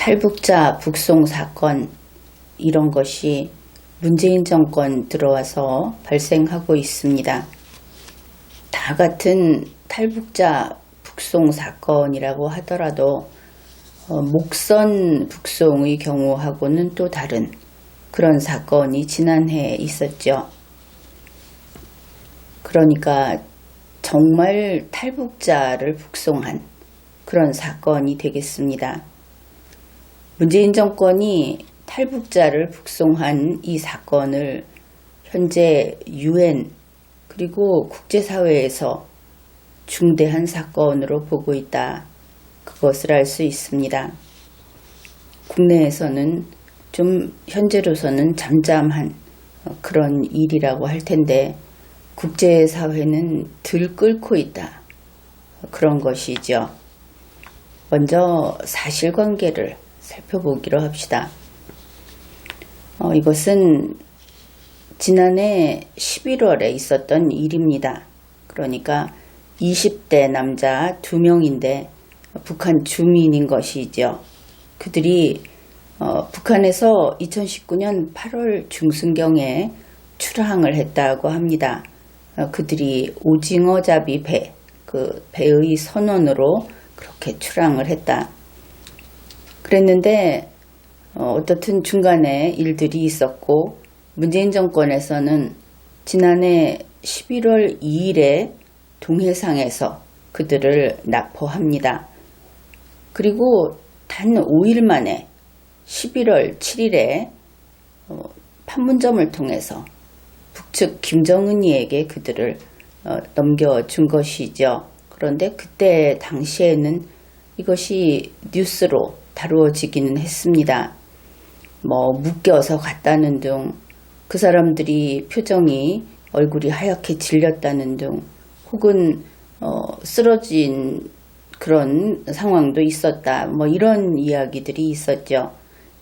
탈북자 북송 사건 이런 것이 문재인 정권 들어와서 발생하고 있습니다. 다 같은 탈북자 북송 사건이라고 하더라도 목선 북송의 경우하고는 또 다른 그런 사건이 지난해에 있었죠. 그러니까 정말 탈북자를 북송한 그런 사건이 되겠습니다. 문재인 정권이 탈북자를 북송한 이 사건을 현재 UN 그리고 국제사회에서 중대한 사건으로 보고 있다. 그것을 알 수 있습니다. 국내에서는 좀 현재로서는 잠잠한 그런 일이라고 할 텐데 국제사회는 들끓고 있다. 그런 것이죠. 먼저 사실관계를 살펴보기로 합시다. 이것은 지난해 11월에 있었던 일입니다. 그러니까 20대 남자 2명인데 북한 주민인 것이죠. 그들이 북한에서 2019년 8월 중순경에 출항을 했다고 합니다. 그들이 오징어잡이 배, 그 배의 선원으로 그렇게 출항을 했다. 그랬는데 어떻든 중간에 일들이 있었고 문재인 정권에서는 지난해 11월 2일에 동해상에서 그들을 납포합니다. 그리고 단 5일 만에 11월 7일에 판문점을 통해서 북측 김정은이에게 그들을 넘겨준 것이죠. 그런데 그때 당시에는 이것이 뉴스로 다루어지기는 했습니다. 묶여서 갔다는 등 그 사람들이 표정이 얼굴이 하얗게 질렸다는 등 혹은 쓰러진 그런 상황도 있었다. 이런 이야기들이 있었죠.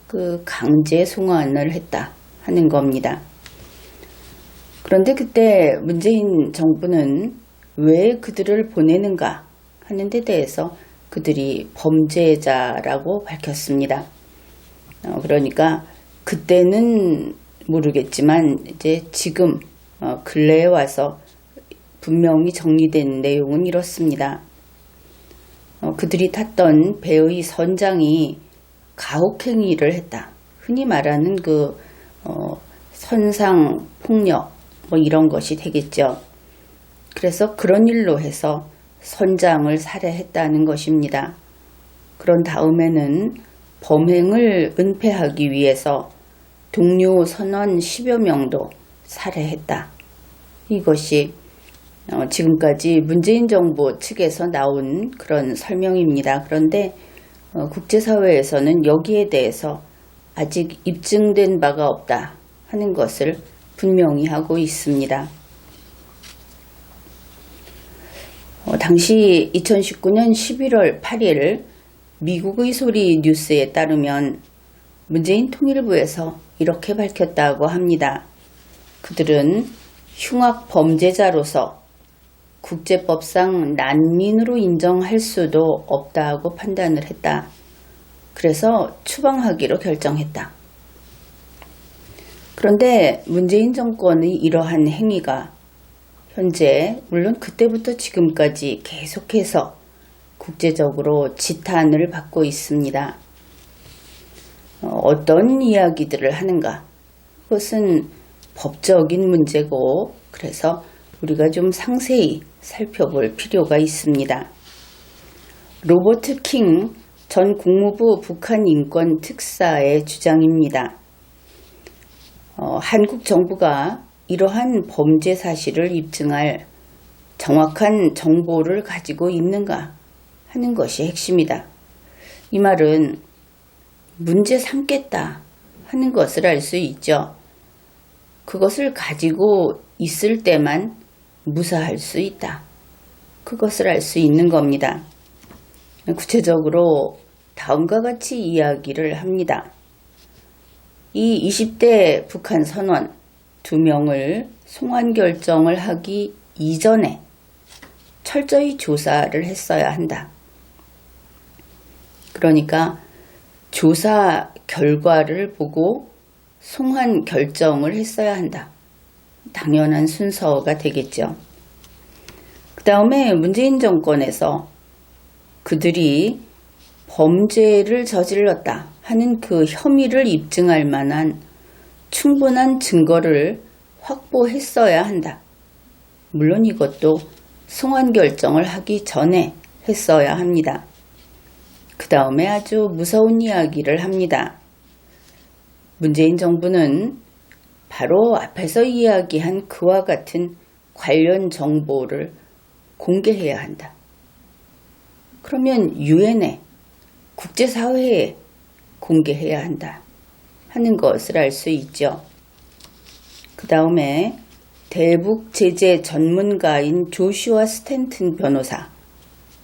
그 강제 송환을 했다 하는 겁니다. 그런데 그때 문재인 정부는 왜 그들을 보내는가 하는 데 대해서 그들이 범죄자라고 밝혔습니다. 그러니까 그때는 모르겠지만 이제 지금 근래에 와서 분명히 정리된 내용은 이렇습니다. 그들이 탔던 배의 선장이 가혹행위를 했다. 흔히 말하는 그 선상 폭력 이런 것이 되겠죠. 그래서 그런 일로 해서 선장을 살해했다는 것입니다. 그런 다음에는 범행을 은폐하기 위해서 동료 선원 10여 명도 살해했다. 이것이 지금까지 문재인 정부 측에서 나온 그런 설명입니다. 그런데 국제사회에서는 여기에 대해서 아직 입증된 바가 없다 하는 것을 분명히 하고 있습니다. 당시 2019년 11월 8일 미국의 소리 뉴스에 따르면 문재인 통일부에서 이렇게 밝혔다고 합니다. 그들은 흉악 범죄자로서 국제법상 난민으로 인정할 수도 없다고 판단을 했다. 그래서 추방하기로 결정했다. 그런데 문재인 정권의 이러한 행위가 현재 물론 그때부터 지금까지 계속해서 국제적으로 지탄을 받고 있습니다. 어떤 이야기들을 하는가? 그것은 법적인 문제고 그래서 우리가 좀 상세히 살펴볼 필요가 있습니다. 로버트 킹 전 국무부 북한 인권 특사의 주장입니다. 한국 정부가 이러한 범죄 사실을 입증할 정확한 정보를 가지고 있는가 하는 것이 핵심이다. 이 말은 문제 삼겠다 하는 것을 알 수 있죠. 그것을 가지고 있을 때만 무사할 수 있다. 그것을 알 수 있는 겁니다. 구체적으로 다음과 같이 이야기를 합니다. 이 20대 북한 선원 2명을 송환 결정을 하기 이전에 철저히 조사를 했어야 한다. 그러니까 조사 결과를 보고 송환 결정을 했어야 한다. 당연한 순서가 되겠죠. 그 다음에 문재인 정권에서 그들이 범죄를 저질렀다 하는 그 혐의를 입증할 만한 충분한 증거를 확보했어야 한다. 물론 이것도 송환 결정을 하기 전에 했어야 합니다. 그 다음에 아주 무서운 이야기를 합니다. 문재인 정부는 바로 앞에서 이야기한 그와 같은 관련 정보를 공개해야 한다. 그러면 유엔에, 국제사회에 공개해야 한다 하는 것을 알 수 있죠. 그 다음에 대북 제재 전문가인 조슈아 스탠튼 변호사,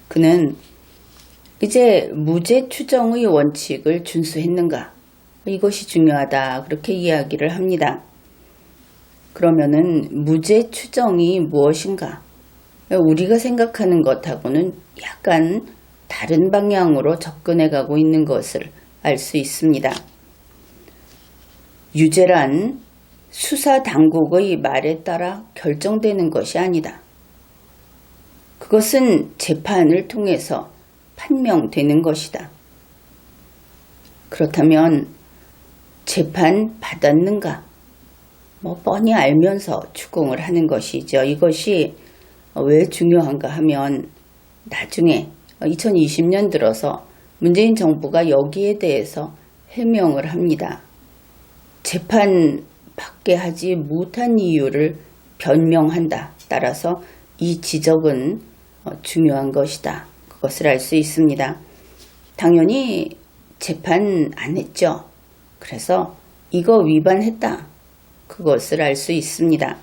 그는 이제 무죄 추정의 원칙을 준수했는가? 이것이 중요하다. 그렇게 이야기를 합니다. 그러면은 무죄 추정이 무엇인가? 우리가 생각하는 것하고는 약간 다른 방향으로 접근해 가고 있는 것을 알 수 있습니다. 유죄란 수사 당국의 말에 따라 결정되는 것이 아니다. 그것은 재판을 통해서 판명되는 것이다. 그렇다면 재판 받았는가? 뻔히 알면서 추궁을 하는 것이죠. 이것이 왜 중요한가 하면 나중에 2020년 들어서 문재인 정부가 여기에 대해서 해명을 합니다. 재판 받게 하지 못한 이유를 변명한다. 따라서 이 지적은 중요한 것이다. 그것을 알 수 있습니다. 당연히 재판 안 했죠. 그래서 이거 위반했다. 그것을 알 수 있습니다.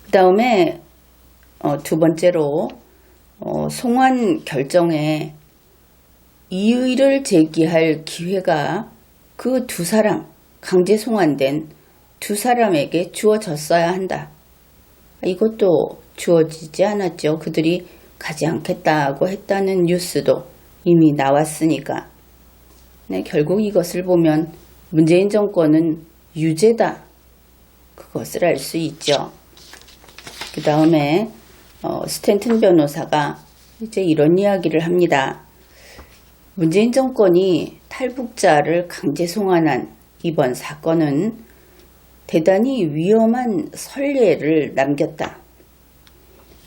그 다음에 두 번째로 송환 결정에 이의를 제기할 기회가 그 두 사람, 강제 송환된 두 사람에게 주어졌어야 한다. 이것도 주어지지 않았죠. 그들이 가지 않겠다고 했다는 뉴스도 이미 나왔으니까. 네, 결국 이것을 보면 문재인 정권은 유죄다. 그것을 알 수 있죠. 그 다음에 스탠튼 변호사가 이제 이런 이야기를 합니다. 문재인 정권이 탈북자를 강제 송환한 이번 사건은 대단히 위험한 선례를 남겼다.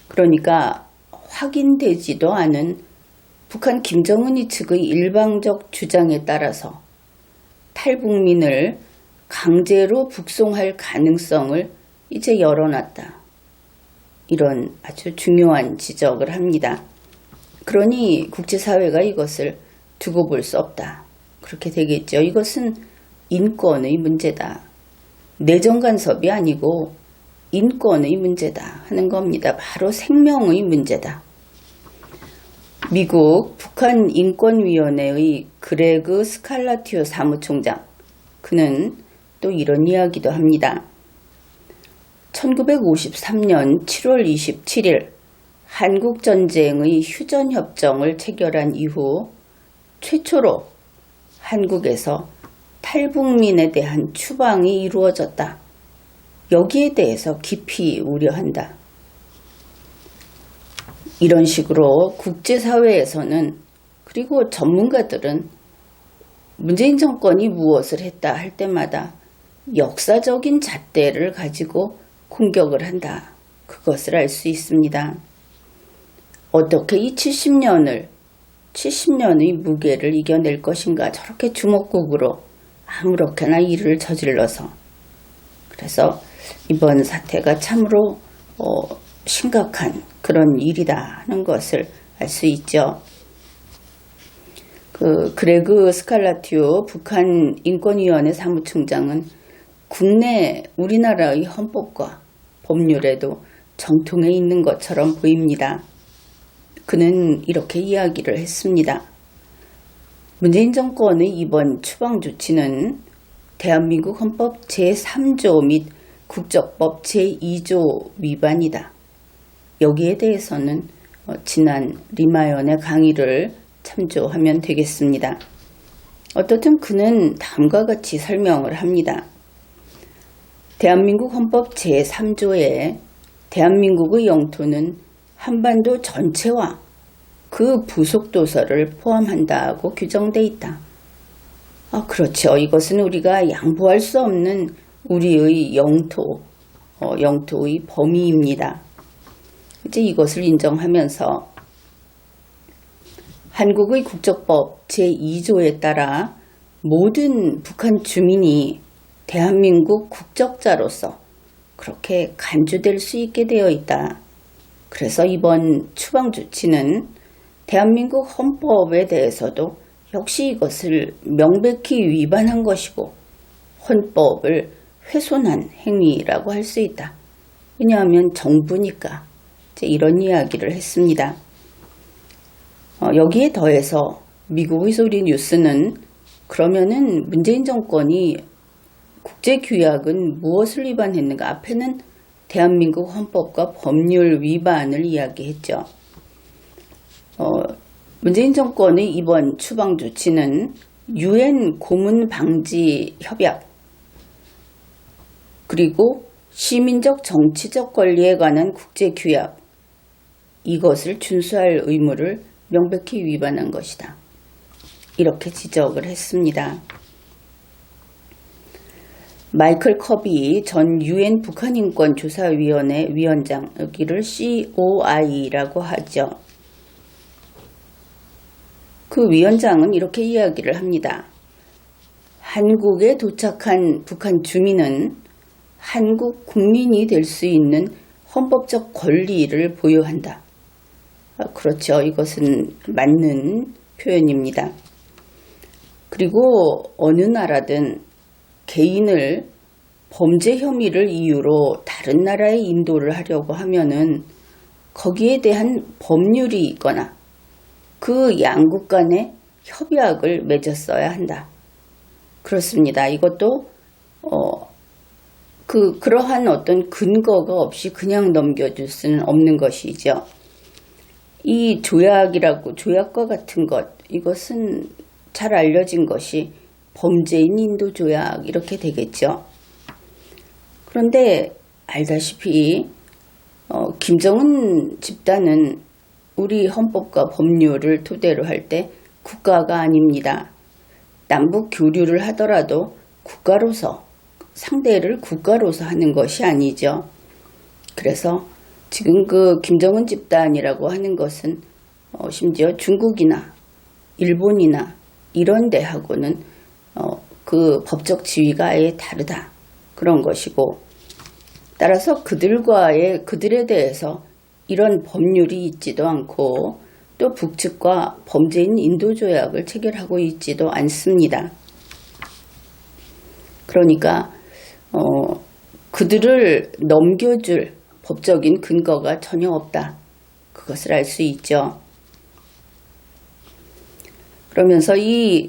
그러니까 확인되지도 않은 북한 김정은이 측의 일방적 주장에 따라서 탈북민을 강제로 북송할 가능성을 이제 열어놨다. 이런 아주 중요한 지적을 합니다. 그러니 국제사회가 이것을 두고 볼 수 없다. 그렇게 되겠죠. 이것은 인권의 문제다. 내정 간섭이 아니고 인권의 문제다 하는 겁니다. 바로 생명의 문제다. 미국 북한인권위원회의 그레그 스칼라티오 사무총장, 그는 또 이런 이야기도 합니다. 1953년 7월 27일 한국전쟁의 휴전협정을 체결한 이후 최초로 한국에서 탈북민에 대한 추방이 이루어졌다. 여기에 대해서 깊이 우려한다. 이런 식으로 국제사회에서는, 그리고 전문가들은 문재인 정권이 무엇을 했다 할 때마다 역사적인 잣대를 가지고 공격을 한다. 그것을 알 수 있습니다. 어떻게 이 70년의 무게를 이겨낼 것인가, 저렇게 주먹국으로 아무렇게나 일을 저질러서. 그래서 이번 사태가 참으로 심각한 그런 일이다 하는 것을 알 수 있죠. 그레그 스칼라티오 북한인권위원회 사무총장은 국내 우리나라의 헌법과 법률에도 정통해 있는 것처럼 보입니다. 그는 이렇게 이야기를 했습니다. 문재인 정권의 이번 추방 조치는 대한민국 헌법 제3조 및 국적법 제2조 위반이다. 여기에 대해서는 지난 리마연의 강의를 참조하면 되겠습니다. 어떻든 그는 다음과 같이 설명을 합니다. 대한민국 헌법 제3조에 대한민국의 영토는 한반도 전체와 그 부속 도서를 포함한다고 규정돼 있다. 그렇죠. 이것은 우리가 양보할 수 없는 우리의 영토의 범위입니다. 이제 이것을 인정하면서 한국의 국적법 제2조에 따라 모든 북한 주민이 대한민국 국적자로서 그렇게 간주될 수 있게 되어 있다. 그래서 이번 추방 조치는 대한민국 헌법에 대해서도 역시 이것을 명백히 위반한 것이고 헌법을 훼손한 행위라고 할 수 있다. 왜냐하면 정부니까 이런 이야기를 했습니다. 여기에 더해서 미국의 소리 뉴스는 그러면은 문재인 정권이 국제규약은 무엇을 위반했는가? 앞에는 대한민국 헌법과 법률 위반을 이야기했죠. 문재인 정권의 이번 추방 조치는 UN 고문 방지 협약 그리고 시민적 정치적 권리에 관한 국제규약 이것을 준수할 의무를 명백히 위반한 것이다. 이렇게 지적을 했습니다. 마이클 커비 전 UN 북한인권조사위원회 위원장, 여기를 COI라고 하죠. 그 위원장은 이렇게 이야기를 합니다. 한국에 도착한 북한 주민은 한국 국민이 될 수 있는 헌법적 권리를 보유한다. 그렇죠. 이것은 맞는 표현입니다. 그리고 어느 나라든 개인을 범죄 혐의를 이유로 다른 나라에 인도를 하려고 하면은 거기에 대한 법률이 있거나 그 양국 간의 협약을 맺었어야 한다. 그렇습니다. 이것도 그러한 어떤 근거가 없이 그냥 넘겨줄 수는 없는 것이죠. 이 조약과 같은 것, 이것은 잘 알려진 것이 범죄인 인도 조약 이렇게 되겠죠. 그런데 알다시피 김정은 집단은 우리 헌법과 법률을 토대로 할 때 국가가 아닙니다. 남북 교류를 하더라도 국가로서 상대를 국가로서 하는 것이 아니죠. 그래서 지금 그 김정은 집단이라고 하는 것은 심지어 중국이나 일본이나 이런 데하고는 그 법적 지위가 아예 다르다. 그런 것이고 따라서 그들에 대해서 이런 법률이 있지도 않고 또 북측과 범죄인 인도조약을 체결하고 있지도 않습니다. 그러니까 그들을 넘겨줄 법적인 근거가 전혀 없다. 그것을 알 수 있죠. 그러면서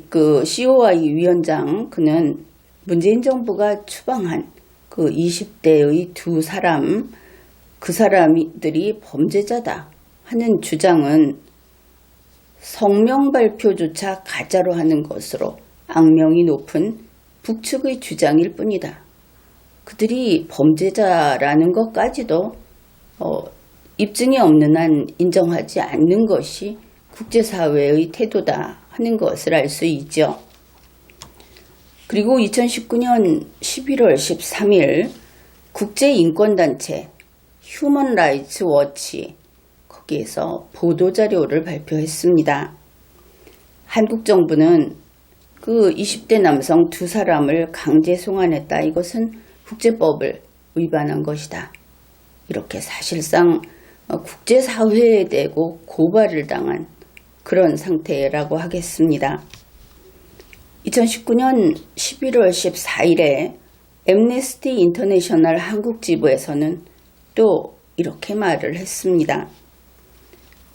그 COI 위원장 그는 문재인 정부가 추방한 그 20대의 두 사람, 그 사람들이 범죄자다 하는 주장은 성명 발표조차 가짜로 하는 것으로 악명이 높은 북측의 주장일 뿐이다. 그들이 범죄자라는 것까지도 입증이 없는 한 인정하지 않는 것이 국제사회의 태도다 하는 것을 알 수 있죠. 그리고 2019년 11월 13일 국제인권단체 휴먼 라이츠 워치 거기에서 보도자료를 발표했습니다. 한국 정부는 그 20대 남성 두 사람을 강제 송환했다. 이것은 국제법을 위반한 것이다. 이렇게 사실상 국제사회에 대고 고발을 당한 그런 상태라고 하겠습니다. 2019년 11월 14일에 앰네스티 인터내셔널 한국 지부에서는 또 이렇게 말을 했습니다.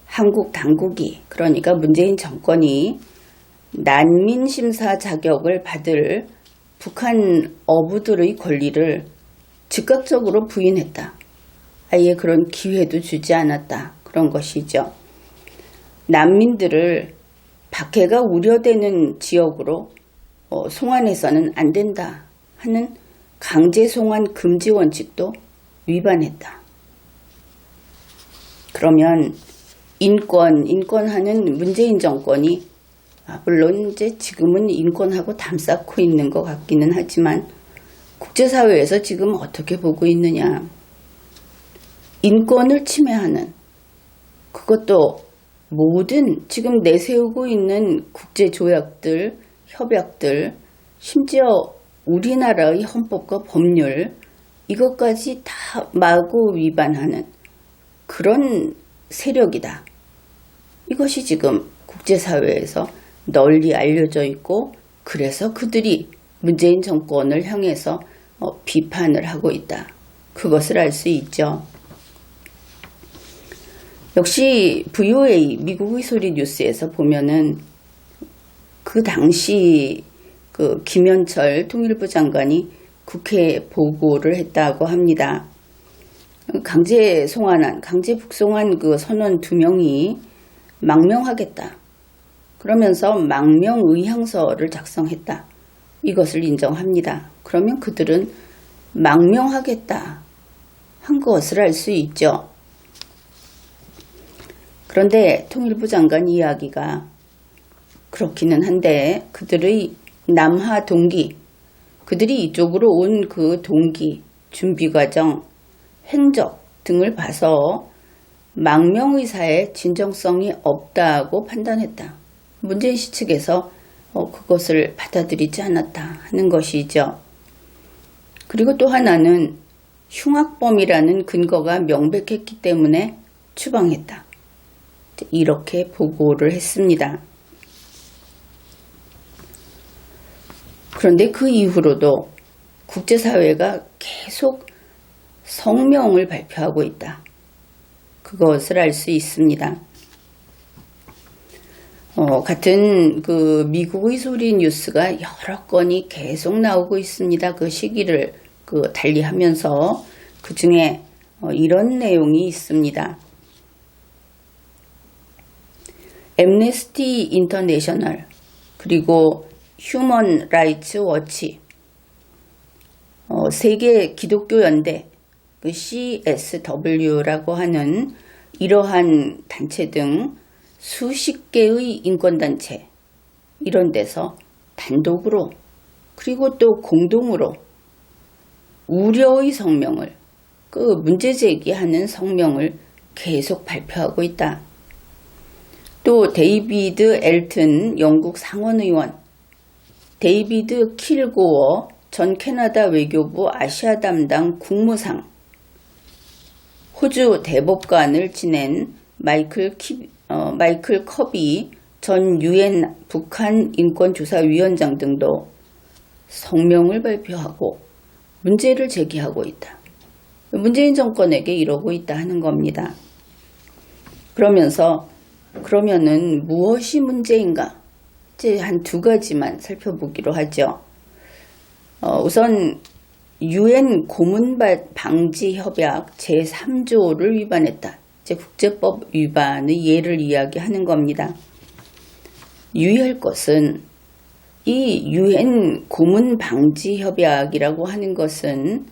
한국 당국이, 그러니까 문재인 정권이 난민 심사 자격을 받을 북한 어부들의 권리를 즉각적으로 부인했다. 아예 그런 기회도 주지 않았다. 그런 것이죠. 난민들을 박해가 우려되는 지역으로 송환해서는 안 된다 하는 강제 송환 금지 원칙도 위반했다. 그러면 인권하는 문재인 정권이 물론 이제 지금은 인권하고 담쌓고 있는 것 같기는 하지만 국제사회에서 지금 어떻게 보고 있느냐. 인권을 침해하는 그것도 모든 지금 내세우고 있는 국제조약들, 협약들, 심지어 우리나라의 헌법과 법률 이것까지 다 마구 위반하는 그런 세력이다. 이것이 지금 국제사회에서 널리 알려져 있고 그래서 그들이 문재인 정권을 향해서 비판을 하고 있다. 그것을 알 수 있죠. 역시 VOA 미국의 소리 뉴스에서 보면은 그 당시 그 김현철 통일부 장관이 국회에 보고를 했다고 합니다. 강제 송환한, 강제 북송한 그 선원 2명이 망명하겠다. 그러면서 망명 의향서를 작성했다. 이것을 인정합니다. 그러면 그들은 망명하겠다 한 것을 알 수 있죠. 그런데 통일부 장관 이야기가 그렇기는 한데 그들의 남하 동기, 그들이 이쪽으로 온 그 동기, 준비과정, 행적 등을 봐서 망명 의사의 진정성이 없다고 판단했다. 문재인 씨 측에서 그것을 받아들이지 않았다 하는 것이죠. 그리고 또 하나는 흉악범이라는 근거가 명백했기 때문에 추방했다. 이렇게 보고를 했습니다. 그런데 그 이후로도 국제사회가 계속 성명을 발표하고 있다. 그것을 알 수 있습니다. 같은 그 미국의 소리 뉴스가 여러 건이 계속 나오고 있습니다. 그 시기를 달리하면서 그 중에 이런 내용이 있습니다. 앰네스티 인터내셔널 그리고 휴먼 라이츠 워치, 세계 기독교 연대, 그 CSW라고 하는 이러한 단체 등 수십 개의 인권단체 이런 데서 단독으로 그리고 또 공동으로 우려의 성명을 그 문제 제기하는 성명을 계속 발표하고 있다. 또 데이비드 엘튼 영국 상원의원, 데이비드 킬고어 전 캐나다 외교부 아시아 담당 국무상, 호주 대법관을 지낸 마이클 커비 전 유엔 북한 인권조사위원장 등도 성명을 발표하고 문제를 제기하고 있다. 문재인 정권에게 이러고 있다 하는 겁니다. 그러면은 무엇이 문제인가? 이제 한 2가지만 살펴보기로 하죠. 우선 유엔 고문 방지 협약 제3조를 위반했다. 이제 국제법 위반의 예를 이야기하는 겁니다. 유의할 것은 이 유엔 고문 방지 협약이라고 하는 것은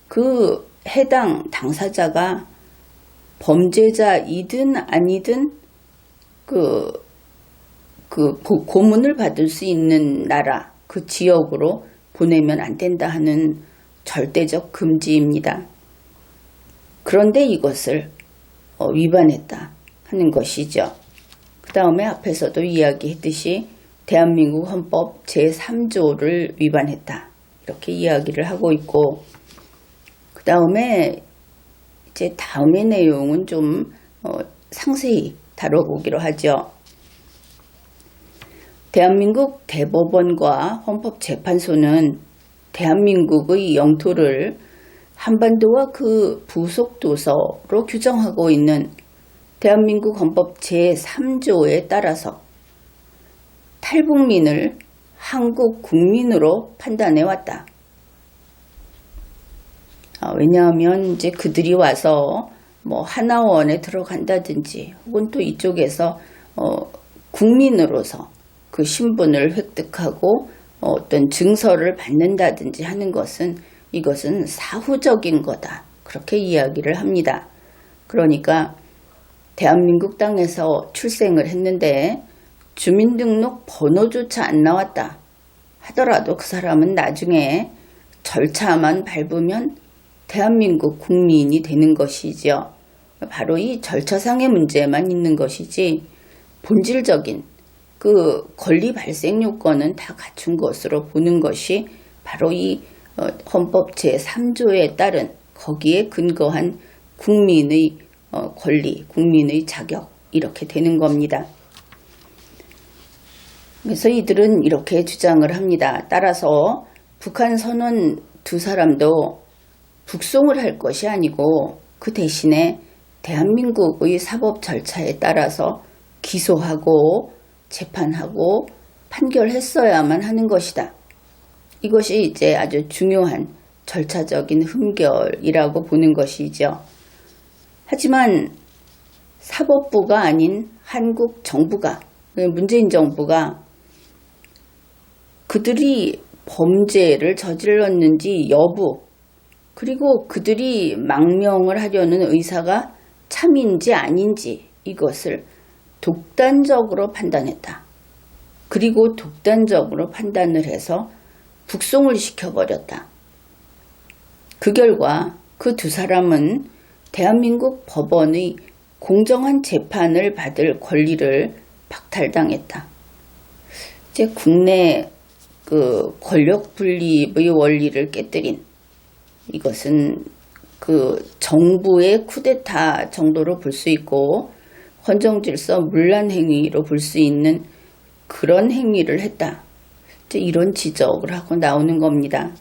그 해당 당사자가 범죄자이든 아니든 고문을 받을 수 있는 나라, 그 지역으로 보내면 안 된다 하는 절대적 금지입니다. 그런데 이것을 위반했다 하는 것이죠. 그 다음에 앞에서도 이야기했듯이 대한민국 헌법 제3조를 위반했다. 이렇게 이야기를 하고 있고, 그 다음에 이제 다음의 내용은 좀 상세히 다뤄보기로 하죠. 대한민국 대법원과 헌법재판소는 대한민국의 영토를 한반도와 그 부속 도서로 규정하고 있는 대한민국 헌법 제3조에 따라서 탈북민을 한국 국민으로 판단해 왔다. 왜냐하면 이제 그들이 와서 하나원에 들어간다든지 혹은 또 이쪽에서 국민으로서 그 신분을 획득하고 어떤 증서를 받는다든지 하는 것은 이것은 사후적인 거다. 그렇게 이야기를 합니다. 그러니까 대한민국 땅에서 출생을 했는데 주민등록 번호조차 안 나왔다 하더라도 그 사람은 나중에 절차만 밟으면 대한민국 국민이 되는 것이죠. 바로 이 절차상의 문제만 있는 것이지 본질적인 그 권리 발생 요건은 다 갖춘 것으로 보는 것이 바로 이 헌법 제3조에 따른 거기에 근거한 국민의 권리, 국민의 자격 이렇게 되는 겁니다. 그래서 이들은 이렇게 주장을 합니다. 따라서 북한 선원 두 사람도 북송을 할 것이 아니고 그 대신에 대한민국의 사법 절차에 따라서 기소하고 재판하고 판결했어야만 하는 것이다. 이것이 이제 아주 중요한 절차적인 흠결이라고 보는 것이죠. 하지만 사법부가 아닌 한국 정부가, 문재인 정부가 그들이 범죄를 저질렀는지 여부, 그리고 그들이 망명을 하려는 의사가 참인지 아닌지 이것을 독단적으로 판단했다. 그리고 독단적으로 판단을 해서 북송을 시켜버렸다. 그 결과 그 두 사람은 대한민국 법원의 공정한 재판을 받을 권리를 박탈당했다. 이제 국내 그 권력 분립의 원리를 깨뜨린 이것은 그 정부의 쿠데타 정도로 볼 수 있고 헌정질서 문란 행위로 볼 수 있는 그런 행위를 했다. 이제 이런 지적을 하고 나오는 겁니다.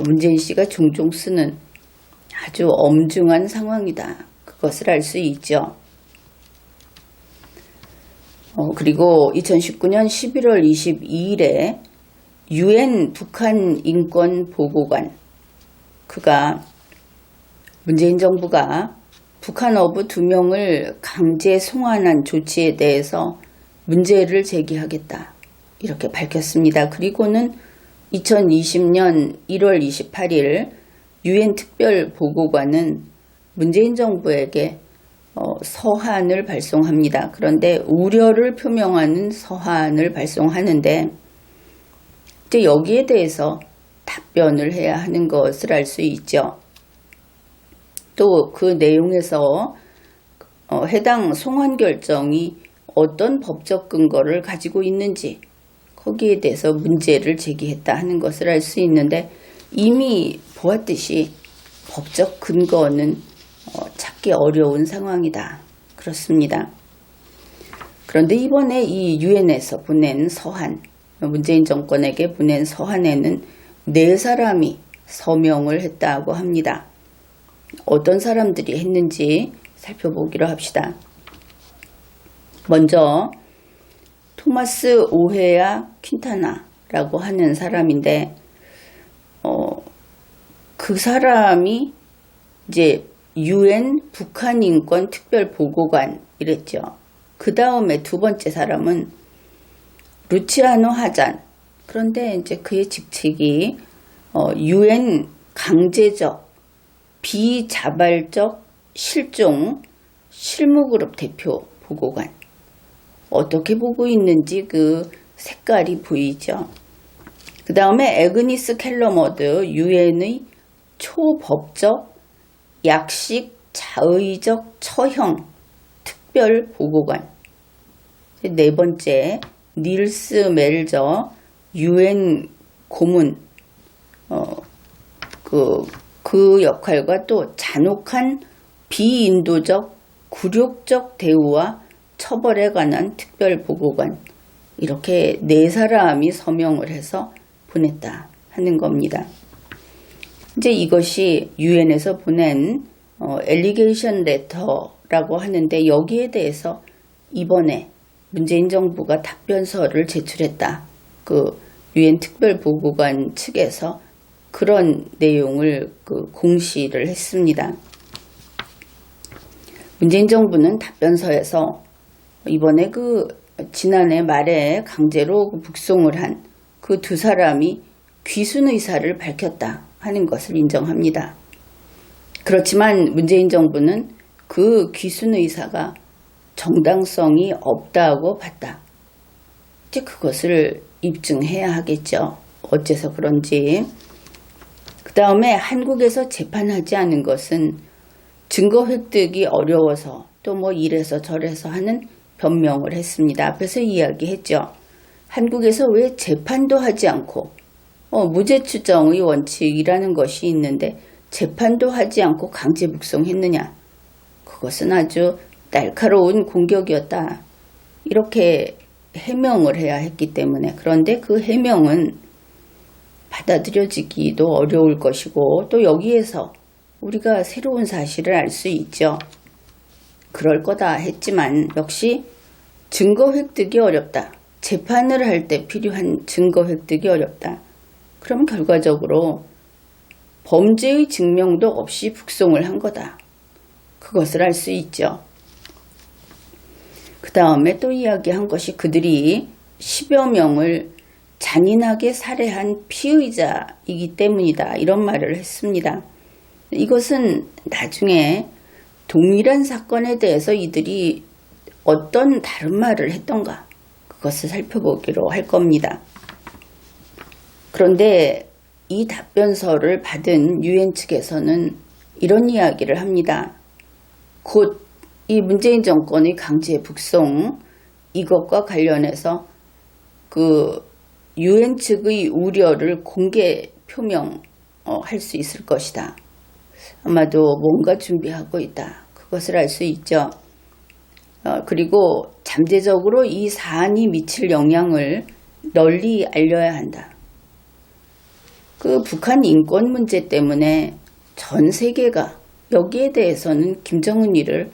문재인 씨가 종종 쓰는 아주 엄중한 상황이다. 그것을 알 수 있죠. 그리고 2019년 11월 22일에 UN 북한 인권보고관 그가 문재인 정부가 북한 어부 2명을 강제 송환한 조치에 대해서 문제를 제기하겠다. 이렇게 밝혔습니다. 그리고는 2020년 1월 28일 UN 특별보고관은 문재인 정부에게 서한을 발송합니다. 그런데 우려를 표명하는 서한을 발송하는데 이제 여기에 대해서 답변을 해야 하는 것을 알 수 있죠. 또 그 내용에서 해당 송환 결정이 어떤 법적 근거를 가지고 있는지 거기에 대해서 문제를 제기했다 하는 것을 알 수 있는데 이미 보았듯이 법적 근거는 찾기 어려운 상황이다. 그렇습니다. 그런데 이번에 이 유엔에서 보낸 서한, 문재인 정권에게 보낸 서한에는 4사람이 서명을 했다고 합니다. 어떤 사람들이 했는지 살펴보기로 합시다. 먼저 토마스 오헤아 퀸타나라고 하는 사람인데 그 사람이 이제 UN 북한 인권 특별 보고관 이랬죠. 그 다음에 두 번째 사람은 루치아노 하잔. 그런데 이제 그의 직책이 UN 강제적 비자발적 실종 실무그룹 대표 보고관. 어떻게 보고 있는지 그 색깔이 보이죠. 그 다음에 에그니스 켈러머드 UN의 초법적 약식 자의적 처형 특별 보고관. 네 번째 닐스 멜저 UN 고문 그 역할과 또 잔혹한 비인도적 굴욕적 대우와 처벌에 관한 특별 보고관. 이렇게 4사람이 서명을 해서 보냈다 하는 겁니다. 이제 이것이 유엔에서 보낸 엘리게이션 레터라고 하는데 여기에 대해서 이번에 문재인 정부가 답변서를 제출했다. 그 유엔 특별보고관 측에서 그런 내용을 공시를 했습니다. 문재인 정부는 답변서에서 이번에 그 지난해 말에 강제로 북송을 한 그 두 사람이 귀순 의사를 밝혔다 하는 것을 인정합니다. 그렇지만 문재인 정부는 그 귀순 의사가 정당성이 없다고 봤다. 이제 그것을 입증해야 하겠죠. 어째서 그런지. 그 다음에 한국에서 재판하지 않은 것은 증거 획득이 어려워서 또 뭐 이래서 저래서 하는 변명을 했습니다. 앞에서 이야기했죠. 한국에서 왜 재판도 하지 않고 무죄 추정의 원칙이라는 것이 있는데 재판도 하지 않고 강제 북송했느냐. 그것은 아주 날카로운 공격이었다. 이렇게 해명을 해야 했기 때문에. 그런데 그 해명은 받아들여지기도 어려울 것이고 또 여기에서 우리가 새로운 사실을 알 수 있죠. 그럴 거다 했지만 역시 증거 획득이 어렵다. 재판을 할 때 필요한 증거 획득이 어렵다. 그럼 결과적으로 범죄의 증명도 없이 북송을 한 거다. 그것을 알 수 있죠. 그 다음에 또 이야기한 것이 그들이 10여 명을 잔인하게 살해한 피의자이기 때문이다. 이런 말을 했습니다. 이것은 나중에 동일한 사건에 대해서 이들이 어떤 다른 말을 했던가 그것을 살펴보기로 할 겁니다. 그런데 이 답변서를 받은 유엔 측에서는 이런 이야기를 합니다. 곧 이 문재인 정권의 강제 북송 이것과 관련해서 그 유엔 측의 우려를 공개 표명할 수 있을 것이다. 아마도 뭔가 준비하고 있다. 그것을 알 수 있죠. 그리고 잠재적으로 이 사안이 미칠 영향을 널리 알려야 한다. 그 북한 인권 문제 때문에 전 세계가 여기에 대해서는 김정은이를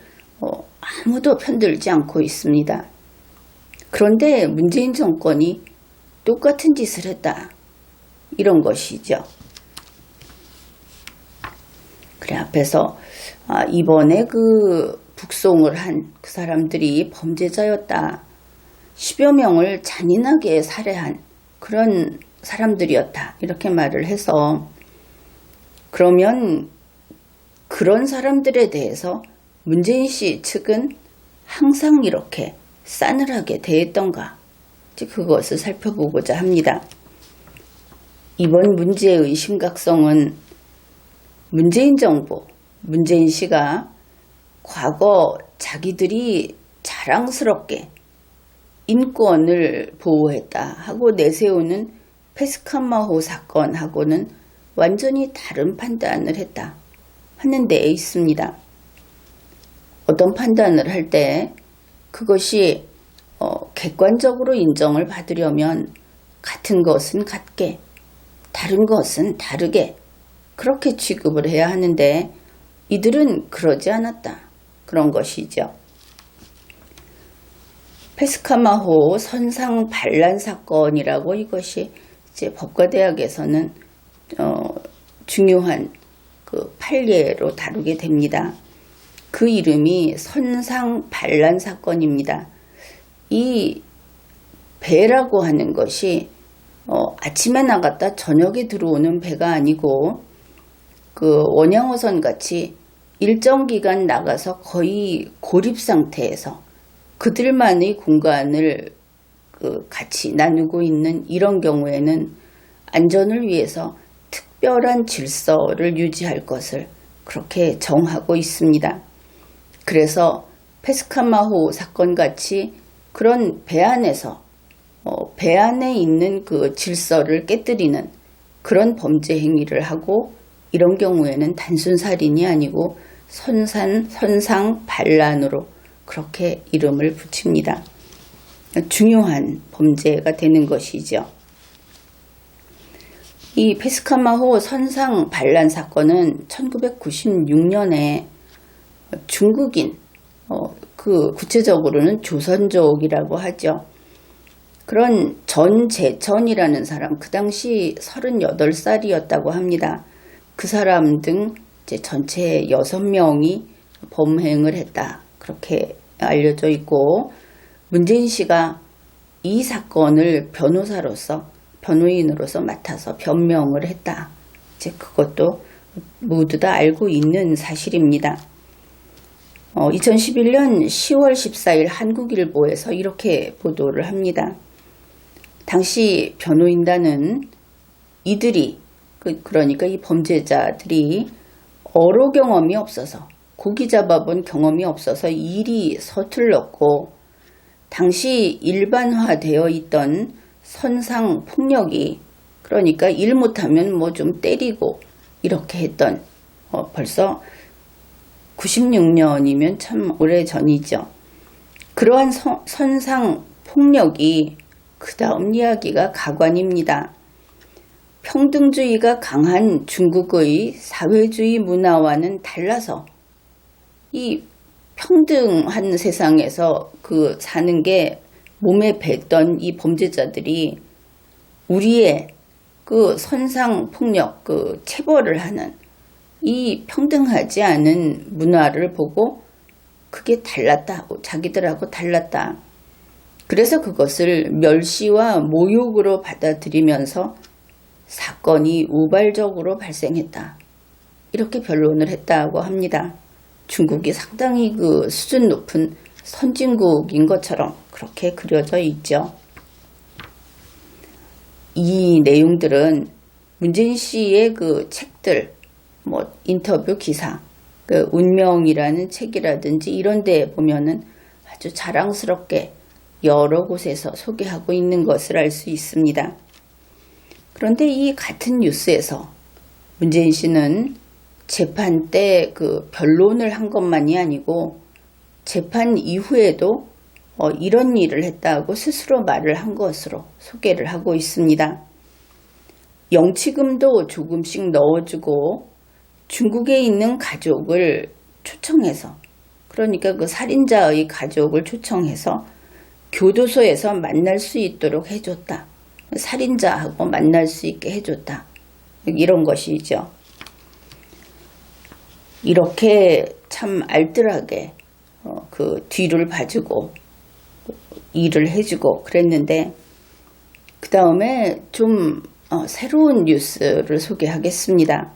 아무도 편들지 않고 있습니다. 그런데 문재인 정권이 똑같은 짓을 했다. 이런 것이죠. 그래 앞에서 이번에 그 북송을 한 그 사람들이 범죄자였다. 10여 명을 잔인하게 살해한 그런 사람들이었다. 이렇게 말을 해서 그러면 그런 사람들에 대해서 문재인 씨 측은 항상 이렇게 싸늘하게 대했던가 그것을 살펴보고자 합니다. 이번 문제의 심각성은 문재인 정부, 문재인 씨가 과거 자기들이 자랑스럽게 인권을 보호했다 하고 내세우는 페스카마호 사건하고는 완전히 다른 판단을 했다 하는 데에 있습니다. 어떤 판단을 할 때 그것이 객관적으로 인정을 받으려면 같은 것은 같게, 다른 것은 다르게 그렇게 취급을 해야 하는데 이들은 그러지 않았다. 그런 것이죠. 페스카마호 선상 반란 사건이라고 이것이 이제 법과대학에서는 중요한 그 판례로 다루게 됩니다. 그 이름이 선상 반란 사건입니다. 이 배라고 하는 것이 아침에 나갔다 저녁에 들어오는 배가 아니고 그 원양어선 같이 일정 기간 나가서 거의 고립 상태에서 그들만의 공간을 같이 나누고 있는 이런 경우에는 안전을 위해서 특별한 질서를 유지할 것을 그렇게 정하고 있습니다. 그래서 페스카마호 사건 같이 그런 배 안에서 배 안에 있는 그 질서를 깨뜨리는 그런 범죄 행위를 하고 이런 경우에는 단순 살인이 아니고 선상 반란으로 그렇게 이름을 붙입니다. 중요한 범죄가 되는 것이죠. 이 페스카마호 선상 반란 사건은 1996년에 중국인, 구체적으로는 조선족이라고 하죠. 그런 전재천이라는 사람, 그 당시 38살이었다고 합니다. 그 사람 등 이제 전체 6명이 범행을 했다. 그렇게 알려져 있고, 문재인 씨가 이 사건을 변호인으로서 맡아서 변명을 했다. 이제 그것도 모두 다 알고 있는 사실입니다. 2011년 10월 14일 한국일보에서 이렇게 보도를 합니다. 당시 변호인단은 이들이 그러니까 이 범죄자들이 어로 경험이 없어서 고기 잡아본 경험이 없어서 일이 서툴렀고 당시 일반화되어 있던 선상폭력이 그러니까 일 못하면 뭐 좀 때리고 이렇게 했던 벌써 96년이면 참 오래전이죠. 그러한 선상폭력이 그 다음 이야기가 가관입니다. 평등주의가 강한 중국의 사회주의 문화와는 달라서 이 평등한 세상에서 사는 게 몸에 뱄던 이 범죄자들이 우리의 선상폭력, 체벌을 하는 이 평등하지 않은 문화를 보고 그게 달랐다, 자기들하고 달랐다. 그래서 그것을 멸시와 모욕으로 받아들이면서 사건이 우발적으로 발생했다. 이렇게 변론을 했다고 합니다. 중국이 상당히 수준 높은 선진국인 것처럼 그렇게 그려져 있죠. 이 내용들은 문재인 씨의 책들, 인터뷰 기사, 운명이라는 책이라든지 이런 데 보면은 아주 자랑스럽게 여러 곳에서 소개하고 있는 것을 알 수 있습니다. 그런데 이 같은 뉴스에서 문재인 씨는 재판 때 변론을 한 것만이 아니고 재판 이후에도 이런 일을 했다고 스스로 말을 한 것으로 소개를 하고 있습니다. 영치금도 조금씩 넣어주고 중국에 있는 가족을 초청해서 그러니까 살인자의 가족을 초청해서 교도소에서 만날 수 있도록 해줬다. 살인자하고 만날 수 있게 해줬다. 이런 것이죠. 이렇게 참 알뜰하게 뒤를 봐주고 일을 해주고 그랬는데 그 다음에 좀 새로운 뉴스를 소개하겠습니다.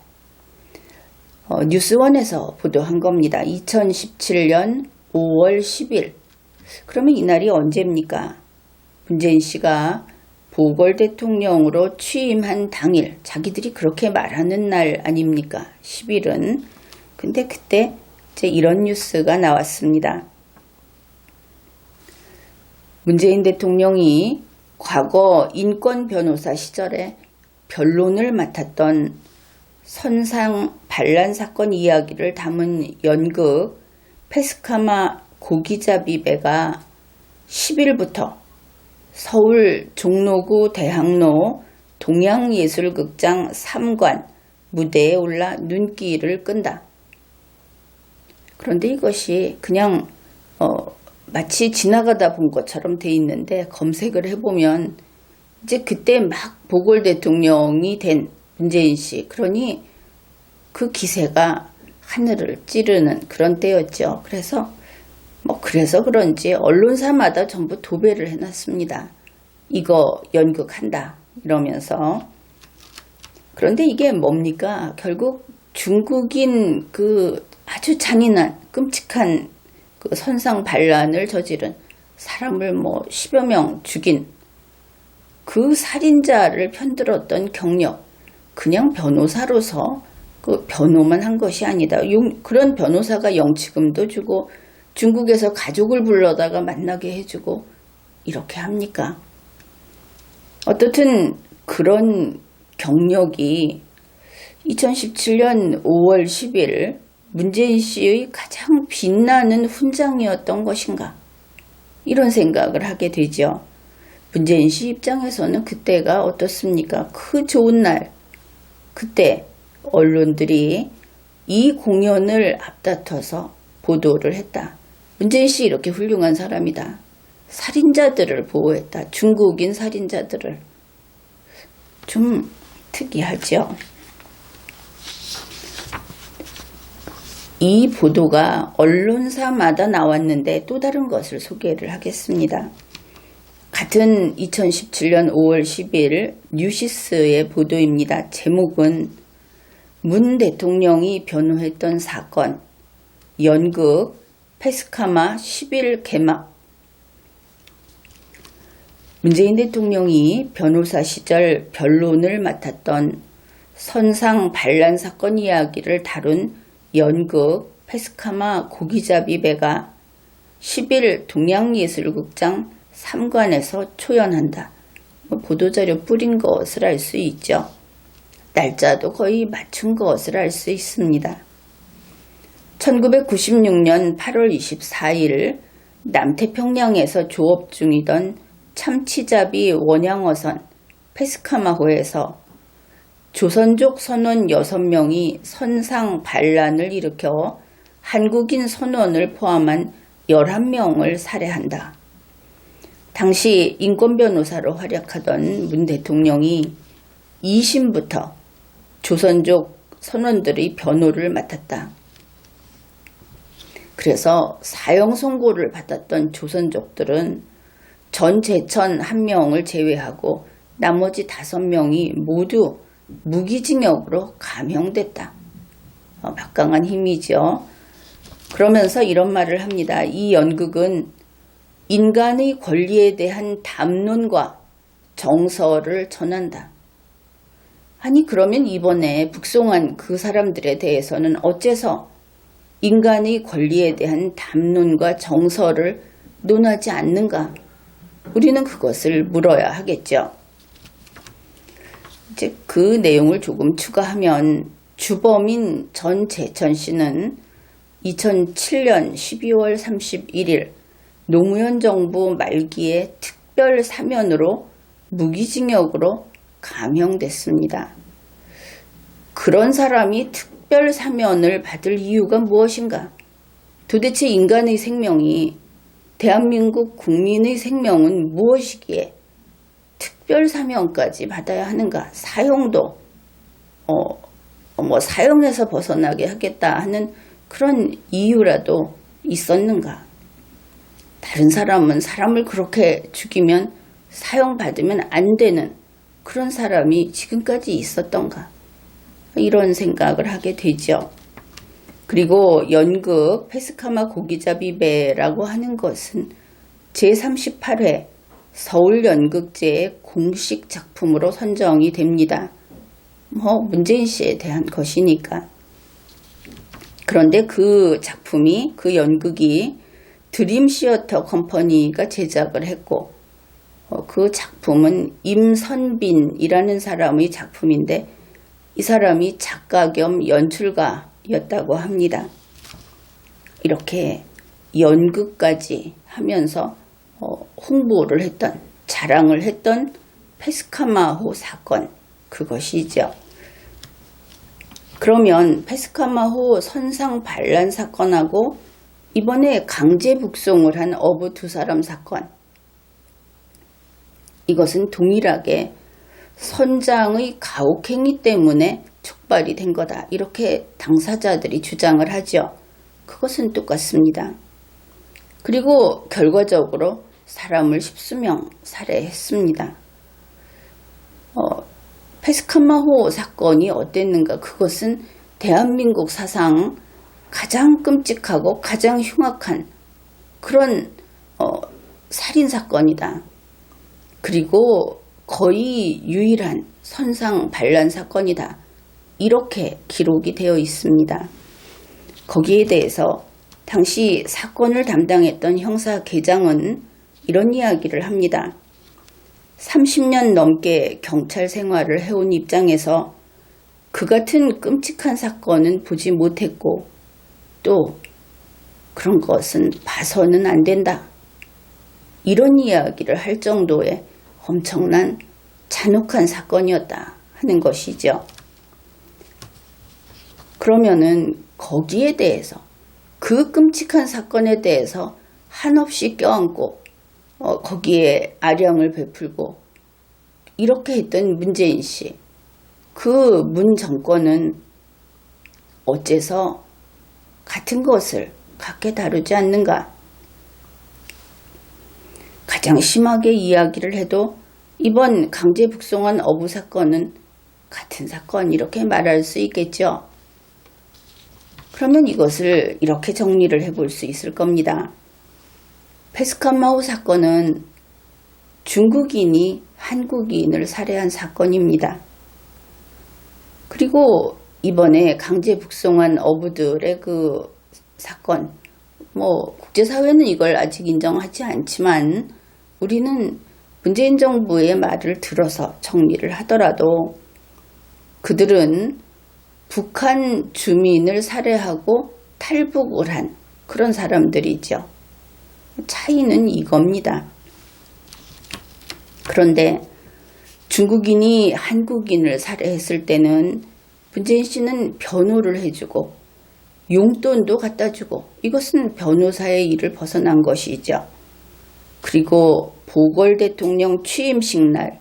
뉴스원에서 보도한 겁니다. 2017년 5월 10일. 그러면 이날이 언제입니까? 문재인 씨가 보궐 대통령으로 취임한 당일, 자기들이 그렇게 말하는 날 아닙니까? 10일은. 근데 그때 이제 이런 뉴스가 나왔습니다. 문재인 대통령이 과거 인권 변호사 시절에 변론을 맡았던 선상 반란 사건 이야기를 담은 연극 페스카마 고기잡이배가 10일부터 서울 종로구 대학로 동양예술극장 3관 무대에 올라 눈길을 끈다. 그런데 이것이 그냥 마치 지나가다 본 것처럼 돼 있는데 검색을 해보면 이제 그때 막 보궐 대통령이 된 문재인 씨, 그러니 그 기세가 하늘을 찌르는 그런 때였죠. 그래서 그런지 언론사마다 전부 도배를 해놨습니다. 이거 연극한다 이러면서. 그런데 이게 뭡니까? 결국 중국인 아주 잔인한 끔찍한 선상 반란을 저지른 사람을 10여 명 죽인 그 살인자를 편들었던 경력, 그냥 변호사로서 변호만 한 것이 아니다. 그런 변호사가 영치금도 주고 중국에서 가족을 불러다가 만나게 해주고 이렇게 합니까? 어떻든 그런 경력이 2017년 5월 10일 문재인 씨의 가장 빛나는 훈장이었던 것인가? 이런 생각을 하게 되죠. 문재인 씨 입장에서는 그때가 어떻습니까? 그 좋은 날, 그때 언론들이 이 공연을 앞다퉈서 보도를 했다. 문재인 씨 이렇게 훌륭한 사람이다. 살인자들을 보호했다. 중국인 살인자들을. 좀 특이하죠. 이 보도가 언론사마다 나왔는데 또 다른 것을 소개를 하겠습니다. 같은 2017년 5월 10일 뉴시스의 보도입니다. 제목은 문 대통령이 변호했던 사건, 연극 패스카마 10일 개막. 문재인 대통령이 변호사 시절 변론을 맡았던 선상 반란 사건 이야기를 다룬 연극 패스카마 고기잡이배가 10일 동양예술극장 3관에서 초연한다. 보도자료 뿌린 것을 알 수 있죠. 날짜도 거의 맞춘 것을 알 수 있습니다. 1996년 8월 24일 남태평양에서 조업 중이던 참치잡이 원양어선 패스카마호에서 조선족 선원 6명이 선상 반란을 일으켜 한국인 선원을 포함한 11명을 살해한다. 당시 인권변호사로 활약하던 문 대통령이 2심부터 조선족 선원들의 변호를 맡았다. 그래서 사형 선고를 받았던 조선족들은 전 제천 1명을 제외하고 나머지 5명이 모두 무기징역으로 감형됐다. 막강한 힘이죠. 그러면서 이런 말을 합니다. 이 연극은 인간의 권리에 대한 담론과 정서를 전한다. 아니 그러면 이번에 북송한 그 사람들에 대해서는 어째서 인간의 권리에 대한 담론과 정서를 논하지 않는가? 우리는 그것을 물어야 하겠죠. 이제 그 내용을 조금 추가하면 주범인 전 제천 씨는 2007년 12월 31일 노무현 정부 말기에 특별 사면으로 무기징역으로 감형됐습니다. 그런 사람이 특별 사면을 받을 이유가 무엇인가? 도대체 인간의 생명이 대한민국 국민의 생명은 무엇이기에 특별 사면까지 받아야 하는가? 사형도 사형에서 벗어나게 하겠다 하는 그런 이유라도 있었는가? 다른 사람은 사람을 그렇게 죽이면 사형 받으면 안 되는 그런 사람이 지금까지 있었던가? 이런 생각을 하게 되죠. 그리고 연극 패스카마 고기잡이배라고 하는 것은 제38회 서울연극제의 공식 작품으로 선정이 됩니다. 문재인 씨에 대한 것이니까. 그런데 그 작품이, 그 연극이 드림시어터 컴퍼니가 제작을 했고 그 작품은 임선빈이라는 사람의 작품인데 이 사람이 작가 겸 연출가였다고 합니다. 이렇게 연극까지 하면서 홍보를 했던, 자랑을 했던 패스카마호 사건, 그것이죠. 그러면 패스카마호 선상 반란 사건하고 이번에 강제 북송을 한 어부 2사람 사건, 이것은 동일하게 선장의 가혹행위 때문에 촉발이 된 거다. 이렇게 당사자들이 주장을 하죠. 그것은 똑같습니다. 그리고 결과적으로 사람을 10수명 살해했습니다. 패스카마호 사건이 어땠는가? 그것은 대한민국 사상 가장 끔찍하고 가장 흉악한 그런 살인사건이다. 그리고 거의 유일한 선상 반란 사건이다. 이렇게 기록이 되어 있습니다. 거기에 대해서 당시 사건을 담당했던 형사계장은 이런 이야기를 합니다. 30년 넘게 경찰 생활을 해온 입장에서 그 같은 끔찍한 사건은 보지 못했고 또 그런 것은 봐서는 안 된다. 이런 이야기를 할 정도의 엄청난 잔혹한 사건이었다 하는 것이죠. 그러면은 거기에 대해서, 그 끔찍한 사건에 대해서 한없이 껴안고 거기에 아량을 베풀고 이렇게 했던 문재인 씨, 그 문 정권은 어째서 같은 것을 같게 다루지 않는가? 가장 심하게 이야기를 해도 이번 강제 북송한 어부 사건은 같은 사건 이렇게 말할 수 있겠죠. 그러면 이것을 이렇게 정리를 해볼 수 있을 겁니다. 페스칸마우 사건은 중국인이 한국인을 살해한 사건입니다. 그리고 이번에 강제 북송한 어부들의 그 사건, 국제사회는 이걸 아직 인정하지 않지만 우리는 문재인 정부의 말을 들어서 정리를 하더라도 그들은 북한 주민을 살해하고 탈북을 한 그런 사람들이죠. 차이는 이겁니다. 그런데 중국인이 한국인을 살해했을 때는 문재인 씨는 변호를 해주고 용돈도 갖다 주고 이것은 변호사의 일을 벗어난 것이죠. 그리고 보궐 대통령 취임식 날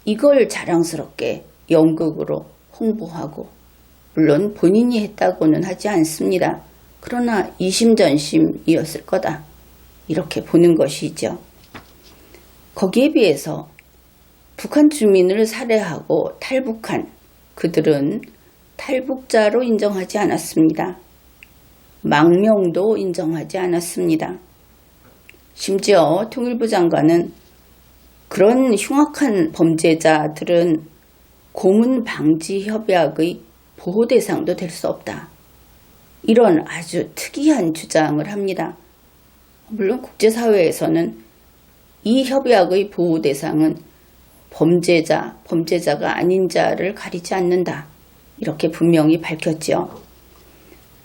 이걸 자랑스럽게 연극으로 홍보하고 물론 본인이 했다고는 하지 않습니다. 그러나 이심전심이었을 거다. 이렇게 보는 것이죠. 거기에 비해서 북한 주민을 살해하고 탈북한 그들은 탈북자로 인정하지 않았습니다. 망명도 인정하지 않았습니다. 심지어 통일부 장관은 그런 흉악한 범죄자들은 고문방지협약의 보호 대상도 될 수 없다. 이런 아주 특이한 주장을 합니다. 물론 국제사회에서는 이 협약의 보호 대상은 범죄자가 아닌 자를 가리지 않는다. 이렇게 분명히 밝혔죠.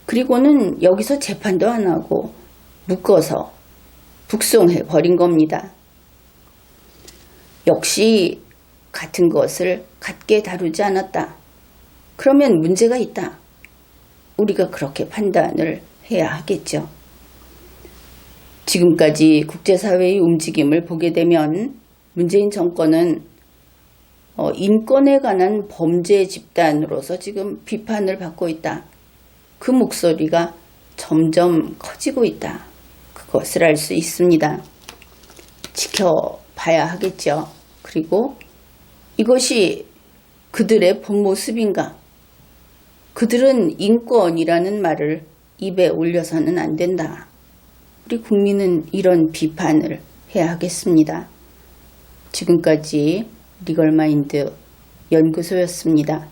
그리고는 여기서 재판도 안 하고 묶어서 북송해 버린 겁니다. 역시 같은 것을 같게 다루지 않았다. 그러면 문제가 있다. 우리가 그렇게 판단을 해야 하겠죠. 지금까지 국제사회의 움직임을 보게 되면 문재인 정권은 인권에 관한 범죄 집단으로서 지금 비판을 받고 있다. 그 목소리가 점점 커지고 있다. 그것을 알 수 있습니다. 지켜봐야 하겠죠. 그리고 이것이 그들의 본 모습인가? 그들은 인권이라는 말을 입에 올려서는 안 된다. 우리 국민은 이런 비판을 해야 하겠습니다. 지금까지 리걸마인드 연구소였습니다.